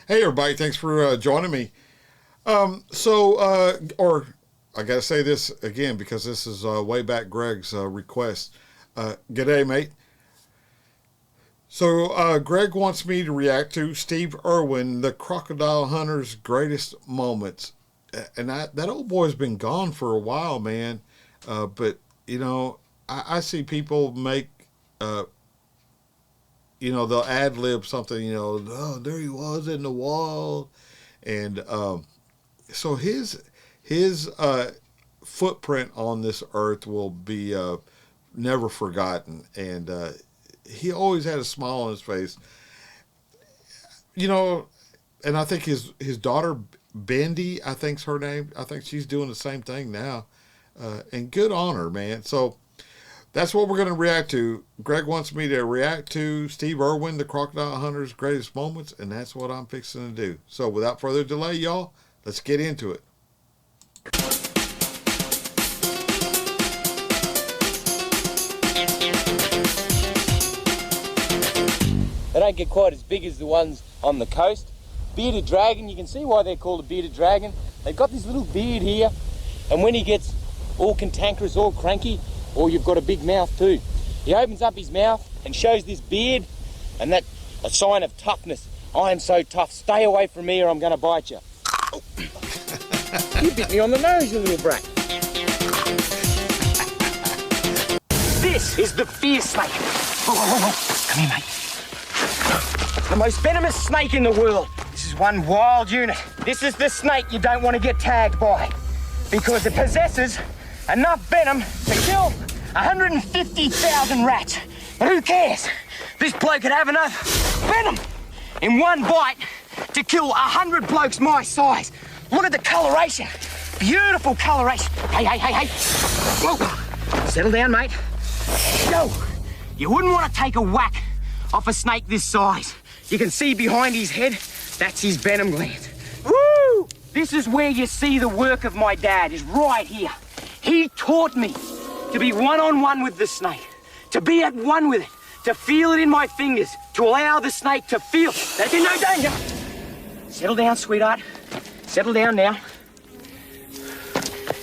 Hey, everybody. Thanks for joining me. Or I got to say this again because this is way back Greg's request. G'day, mate. So Greg wants me to react to Steve Irwin, the Crocodile Hunter's greatest moments. And that old boy's been gone for a while, man. But, I see people make, they'll ad-lib something, oh, there he was in the wall. And so his footprint on this earth will be never forgotten. And he always had a smile on his face. And I think his daughter, Bendy, I think's her name. I think she's doing the same thing now. And good on her, man. So that's what we're going to react to. Greg wants me to react to Steve Irwin, the Crocodile Hunter's greatest moments, and that's what I'm fixing to do. So without further delay, y'all, let's get into it. They don't get quite as big as the ones on the coast. Bearded dragon, you can see why they're called a bearded dragon. They've got this little beard here, and when he gets all cantankerous, all cranky, or you've got a big mouth too, he opens up his mouth and shows this beard, and that's a sign of toughness. I am so tough, stay away from me or I'm gonna bite you. You bit me on the nose, you little brat. This is the fear snake. Come here, mate. The most venomous snake in the world. This is one wild unit. This is the snake you don't want to get tagged by because it possesses enough venom to kill 150,000 rats. But who cares? This bloke could have enough venom in one bite to kill 100 blokes my size. Look at the coloration. Beautiful coloration. Hey. Whoa. Settle down, mate. Go. You wouldn't want to take a whack off a snake this size. You can see behind his head, that's his venom glands. Woo! This is where you see the work of my dad, is right here. He taught me to be one-on-one with the snake, to be at one with it, to feel it in my fingers, to allow the snake to feel that it's in no danger. Settle down, sweetheart. Settle down now.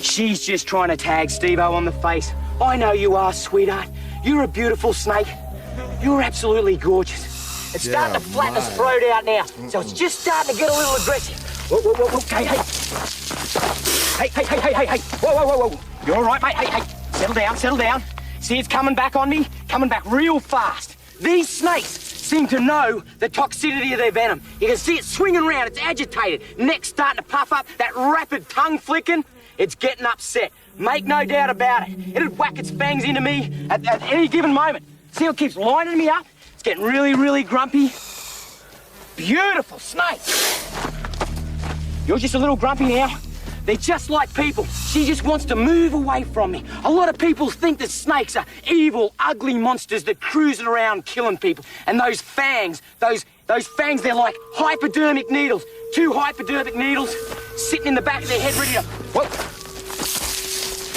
She's just trying to tag Steve-O on the face. I know you are, sweetheart. You're a beautiful snake. You're absolutely gorgeous. It's starting to flatten his throat out now, so it's just starting to get a little aggressive. Whoa. Hey. Hey. Whoa. You're all right, mate? Hey. Settle down. See, it's coming back on me, coming back real fast. These snakes seem to know the toxicity of their venom. You can see it swinging around, it's agitated, neck's starting to puff up, that rapid tongue flicking, it's getting upset. Make no doubt about it. It'd whack its fangs into me at any given moment. See how it keeps lining me up? It's getting really, really grumpy. Beautiful snake. You're just a little grumpy now. They're just like people. She just wants to move away from me. A lot of people think that snakes are evil, ugly monsters that cruising around killing people. And those fangs, those fangs, they're like hypodermic needles. 2 hypodermic needles sitting in the back of their head ready to... Whoa.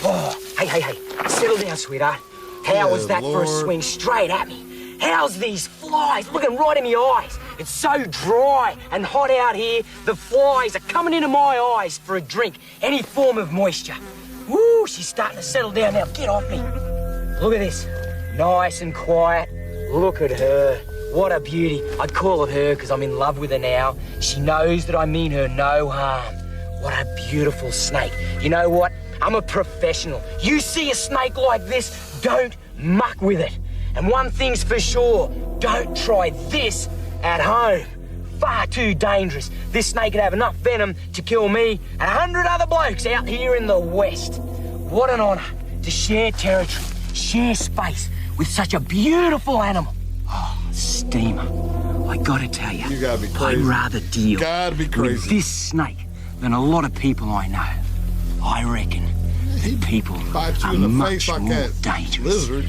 Oh, hey. Settle down, sweetheart. How was that for a swing straight at me? How's these flies looking right in my eyes? It's so dry and hot out here, the flies are coming into my eyes for a drink, any form of moisture. Woo, she's starting to settle down now. Get off me. Look at this. Nice and quiet. Look at her. What a beauty. I call it her because I'm in love with her now. She knows that I mean her no harm. What a beautiful snake. You know what? I'm a professional. You see a snake like this, don't muck with it. And one thing's for sure, don't try this at home. Far too dangerous. This snake could have enough venom to kill me and 100 other blokes out here in the West. What an honour to share territory, share space with such a beautiful animal. Oh, steamer, I gotta tell you gotta be crazy. I'd rather deal with this snake than a lot of people I know. I reckon people are much more dangerous. Lizard.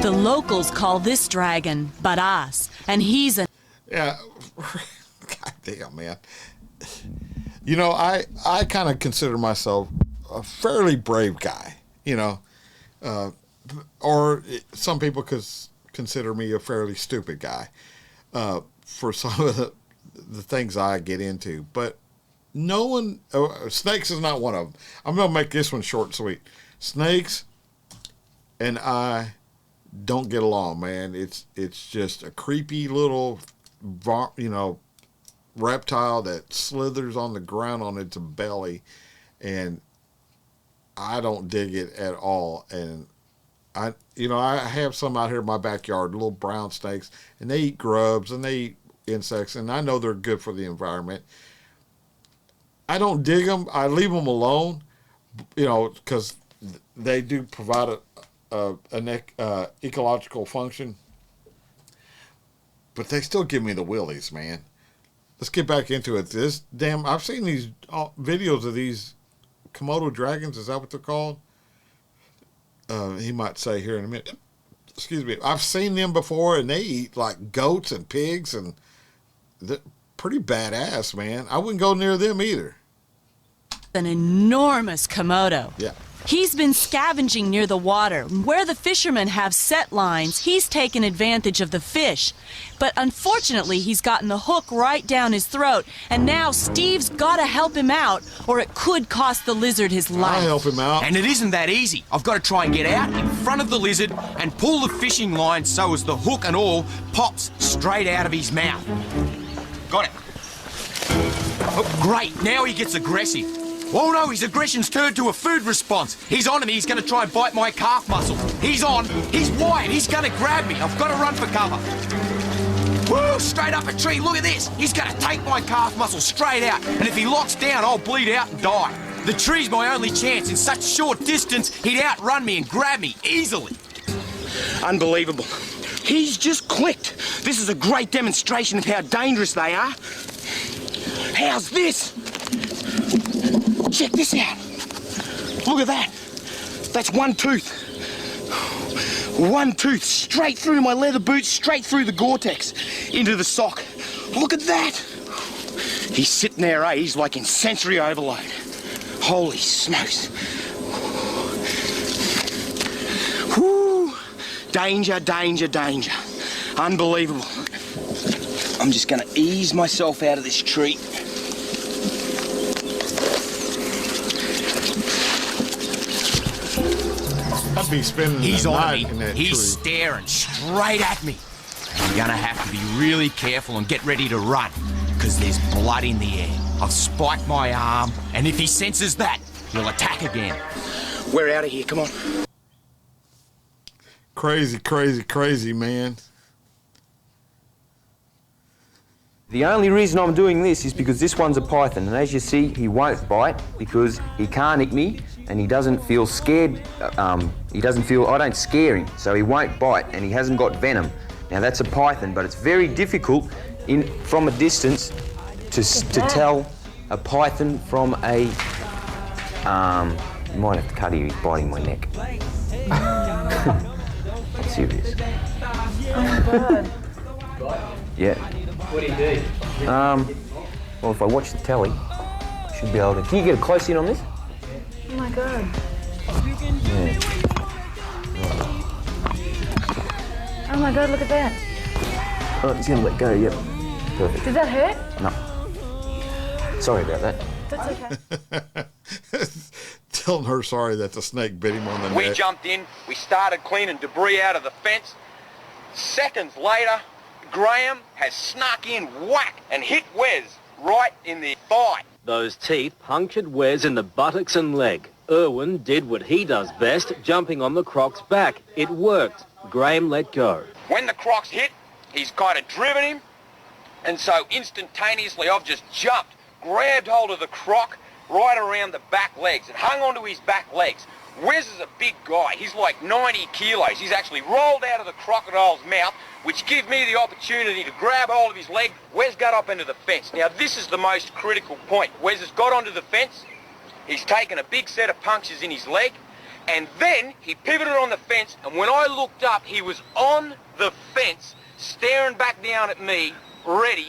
The locals call this dragon Badass, and he's a... Yeah, God damn, man. I kind of consider myself a fairly brave guy, or some people consider me a fairly stupid guy. for some of the things I get into. But no one, snakes is not one of them. I'm going to make this one short and sweet. Snakes and I don't get along, man. It's just a creepy little, reptile that slithers on the ground on its belly, and I don't dig it at all. And I have some out here in my backyard, little brown snakes, and they eat grubs and they eat insects, and I know they're good for the environment. I don't dig them. I leave them alone, because they do provide an ecological function. But they still give me the willies, man. Let's get back into it. I've seen these videos of these Komodo dragons. Is that what they're called? He might say here in a minute. Excuse me. I've seen them before, and they eat like goats and pigs, and they're pretty badass, man. I wouldn't go near them either. An enormous Komodo. Yeah. He's been scavenging near the water. Where the fishermen have set lines, he's taken advantage of the fish. But unfortunately, he's gotten the hook right down his throat, and now Steve's got to help him out, or it could cost the lizard his life. I'll help him out. And it isn't that easy. I've got to try and get out in front of the lizard and pull the fishing line so as the hook and all pops straight out of his mouth. Got it. Oh, great. Now he gets aggressive. Oh no, his aggression's turned to a food response. He's on me, he's going to try and bite my calf muscle. He's on, he's wired, he's going to grab me. I've got to run for cover. Woo, straight up a tree, look at this. He's going to take my calf muscle straight out. And if he locks down, I'll bleed out and die. The tree's my only chance. In such short distance, he'd outrun me and grab me easily. Unbelievable. He's just clicked. This is a great demonstration of how dangerous they are. How's this? Check this out. Look at that. That's one tooth. One tooth straight through my leather boots, straight through the Gore-Tex, into the sock. Look at that. He's sitting there, eh? He's like in sensory overload. Holy smokes. Whoo. Danger, danger, danger. Unbelievable. I'm just going to ease myself out of this tree. I'd be spending He's the on night me. in that He's tree. staring straight at me. I'm gonna have to be really careful and get ready to run, because there's blood in the air. I've spiked my arm, and if he senses that, he'll attack again. We're out of here, come on. Crazy, crazy, crazy, man. The only reason I'm doing this is because this one's a python, and as you see, he won't bite because he can't nick me, and he doesn't feel scared. I don't scare him, so he won't bite, and he hasn't got venom. Now that's a python, but it's very difficult from a distance to tell a python from a. You might have to cut here. He's biting my neck. I'm serious. Oh my God. Yeah. What do you do? Well, if I watch the telly, I should be able to. Can you get a close in on this? Oh my God. Yeah. Oh my God, look at that. Oh, he's gonna let go. Yep. Perfect. Did that hurt? No. Sorry about that. That's okay. Telling her sorry that the snake bit him on the neck. We jumped in, we started cleaning debris out of the fence. Seconds later, Graham has snuck in, whack, and hit Wes right in the thigh. Those teeth punctured Wes in the buttocks and leg. Irwin did what he does best, jumping on the Croc's back. It worked. Graham let go. When the Croc's hit, he's kind of driven him, and so instantaneously I've just jumped, grabbed hold of the Croc right around the back legs and hung onto his back legs. Wes is a big guy. He's like 90 kilos. He's actually rolled out of the crocodile's mouth, which gave me the opportunity to grab hold of his leg. Wes got up into the fence. Now, this is the most critical point. Wes has got onto the fence. He's taken a big set of punctures in his leg, and then he pivoted on the fence, and when I looked up, he was on the fence, staring back down at me, ready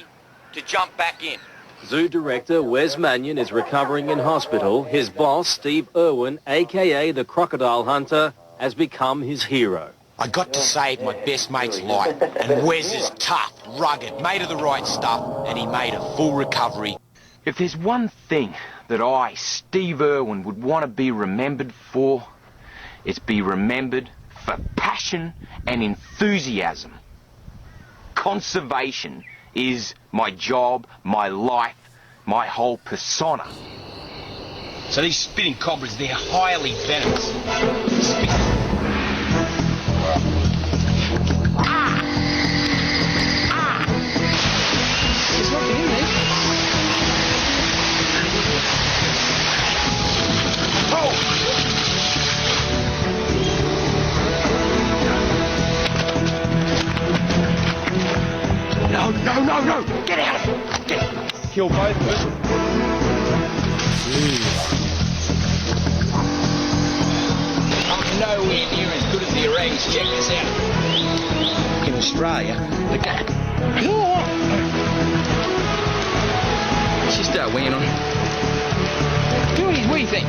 to jump back in. Zoo director Wes Mannion is recovering in hospital. His boss, Steve Irwin, a.k.a. the Crocodile Hunter, has become his hero. I got to save my best mate's life, and Wes is tough, rugged, made of the right stuff, and he made a full recovery. If there's one thing that I, Steve Irwin, would want to be remembered for, it's be remembered for passion and enthusiasm. Conservation is my job, my life, my whole persona. So these spitting cobras, they're highly venomous. There's nothing in there. Oh! No! Get out of it! Get. Kill both of us. I'm nowhere near as good as the orangs. Check this out. In Australia, the cat. Let's just start winging on him. Do what do you think?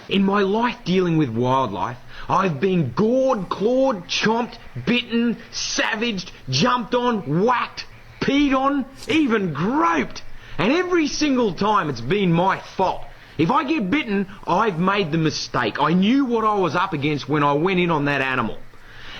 In my life dealing with wildlife, I've been gored, clawed, chomped, bitten, savaged, jumped on, whacked, peed on, even groped. And every single time it's been my fault. If I get bitten, I've made the mistake. I knew what I was up against when I went in on that animal.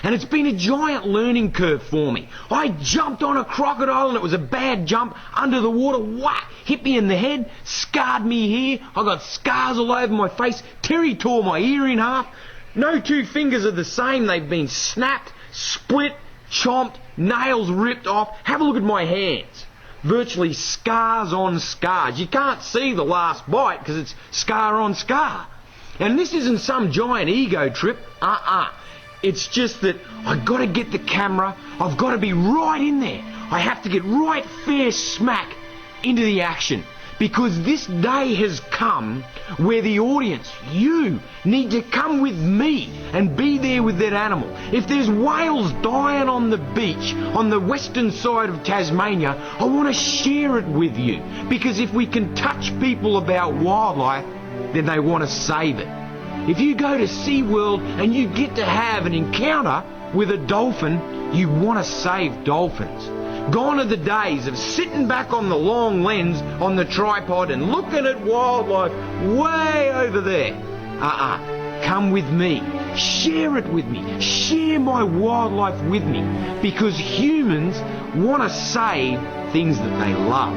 And it's been a giant learning curve for me. I jumped on a crocodile and it was a bad jump. Under the water, whack, hit me in the head, scarred me here. I got scars all over my face. Terry tore my ear in half. No two fingers are the same. They've been snapped, split, chomped, nails ripped off. Have a look at my hands. Virtually scars on scars. You can't see the last bite because it's scar on scar. And this isn't some giant ego trip. It's just that I've got to get the camera, I've got to be right in there. I have to get right fair smack into the action. Because this day has come where the audience, you, need to come with me and be there with that animal. If there's whales dying on the beach on the western side of Tasmania, I want to share it with you. Because if we can touch people about wildlife, then they want to save it. If you go to SeaWorld and you get to have an encounter with a dolphin, you want to save dolphins. Gone are the days of sitting back on the long lens on the tripod and looking at wildlife way over there. Come with me. Share it with me. Share my wildlife with me. Because humans want to save things that they love.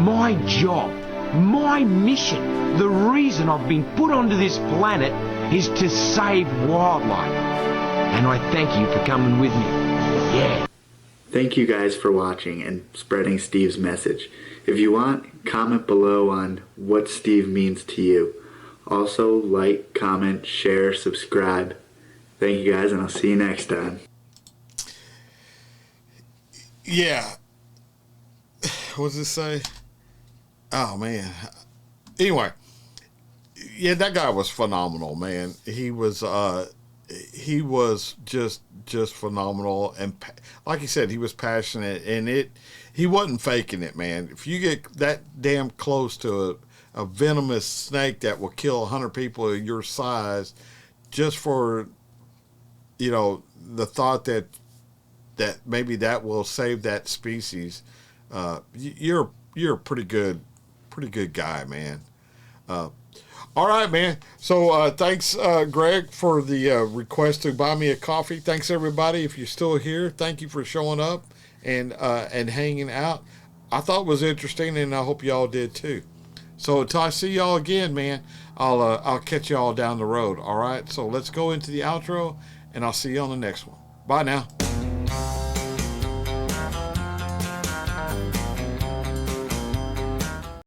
My job, my mission, the reason I've been put onto this planet is to save wildlife. And I thank you for coming with me. Yeah. Thank you guys for watching and spreading Steve's message. If you want, comment below on what Steve means to you. Also, like, comment, share, subscribe. Thank you guys, and I'll see you next time. Yeah. What does it say? Oh, man. Anyway. Yeah, that guy was phenomenal, man. He was just phenomenal, and like he said, he was passionate, and he wasn't faking it, man. If you get that damn close to a venomous snake that will kill 100 people of your size, just for the thought that maybe that will save that species, you're a pretty good guy, man. All right, man. So thanks, Greg, for the request to buy me a coffee. Thanks, everybody. If you're still here, thank you for showing up and hanging out. I thought it was interesting, and I hope y'all did too. So until I see y'all again, man, I'll catch y'all down the road. All right. So let's go into the outro, and I'll see you on the next one. Bye now.